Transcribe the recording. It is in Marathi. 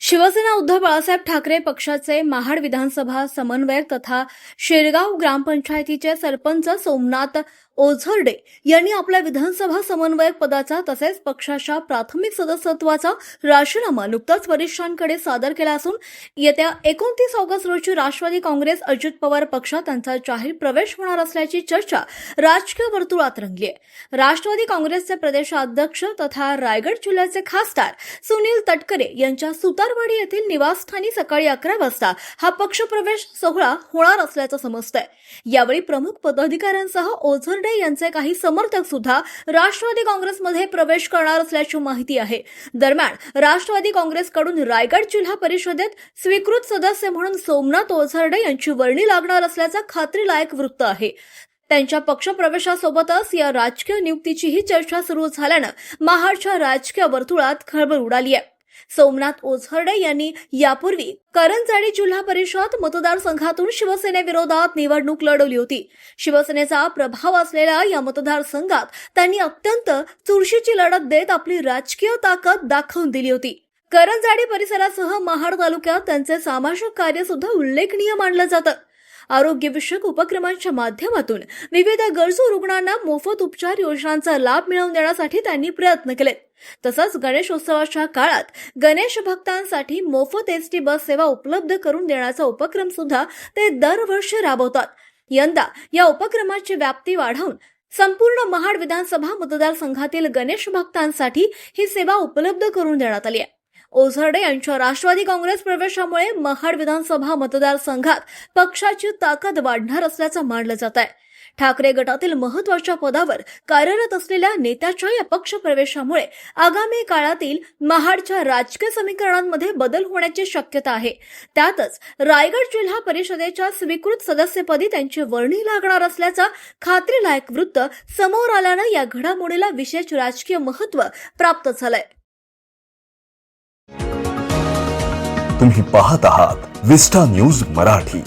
शिवसेना उद्धव बाळासाहेब ठाकरे पक्षाचे महाड विधानसभा समन्वयक तथा शेरगाव ग्रामपंचायतीचे सरपंच सोमनाथ ओझरडे यांनी आपल्या विधानसभा समन्वयक पदाचा तसेच पक्षाच्या प्राथमिक सदस्यत्वाचा राजीनामा नुकताच वरिष्ठांकडे सादर केला असून येत्या 29 ऑगस्ट रोजी राष्ट्रवादी काँग्रेस अजित पवार पक्षात त्यांचा जाहीर प्रवेश होणार असल्याची चर्चा राजकीय वर्तुळात रंगली आहे। राष्ट्रवादी काँग्रेसचे प्रदेशाध्यक्ष तथा रायगड जिल्ह्याचे खासदार सुनील तटकरे यांच्या सुतारवाडी येथील निवासस्थानी सकाळी 11 वाजता हा पक्षप्रवेश सोहळा होणार असल्याचं समजतंय। यावेळी प्रमुख पदाधिकाऱ्यांसह ओझरडे यांचे काही समर्थक सुद्धा राष्ट्रवादी काँग्रेसमध्ये प्रवेश करणार असल्याची माहिती आहे। दरम्यान राष्ट्रवादी काँग्रेसकडून रायगड जिल्हा परिषदेत स्वीकृत सदस्य म्हणून सोमनाथ ओझरडे यांची वर्णी लागणार असल्याचा खात्रीलायक वृत्त आहे। त्यांच्या पक्षप्रवेशासोबतच या राजकीय नियुक्तीचीही चर्चा सुरू झाल्यानं महाडच्या राजकीय वर्तुळात खळबळ उडाली आहे। सोमनाथ ओझरडे यांनी यापूर्वी करंजाडी जिल्हा परिषद मतदारसंघातून शिवसेनेविरोधात निवडणूक लढवली होती। शिवसेनेचा प्रभाव असलेल्या या मतदारसंघात त्यांनी अत्यंत चुरशीची लढत देत आपली राजकीय ताकद दाखवून दिली होती। करंजाडी परिसरासह महाड तालुक्यात त्यांचे सामाजिक कार्य सुद्धा उल्लेखनीय मानलं जातं। आरोग्यविषयक उपक्रमांच्या माध्यमातून विविध गरजू रुग्णांना मोफत उपचार योजनांचा लाभ मिळवून देण्यासाठी त्यांनी प्रयत्न केले। तसंच गणेशोत्सवाच्या काळात गणेश भक्तांसाठी मोफत एसटी बस सेवा उपलब्ध करून देण्याचा उपक्रम सुद्धा ते दरवर्षी राबवतात। यंदा या उपक्रमाची व्याप्ती वाढवून संपूर्ण महाड विधानसभा मतदारसंघातील गणेश भक्तांसाठी ही सेवा उपलब्ध करून देण्यात आली आहे। ओझरडे यांच्या राष्ट्रवादी काँग्रेस प्रवेशामुळे महाड विधानसभा मतदारसंघात पक्षाची ताकद वाढणार असल्याचं मानलं जात आहे। ठाकरे गटातील महत्त्वाच्या पदावर कार्यरत असलेल्या नेत्याच्या या पक्ष प्रवेशामुळे आगामी काळातील महाडच्या राजकीय समीकरणांमध्ये बदल होण्याची शक्यता आहे। त्यातच रायगड जिल्हा परिषदेच्या स्वीकृत सदस्यपदी त्यांची वर्णी लागणार असल्याचं खात्रीलायक वृत्त समोर आल्यानं या घडामोडीला विशेष राजकीय महत्त्व प्राप्त झालंय। तुम्ही पाहत आहात विस्टा न्यूज मराठी।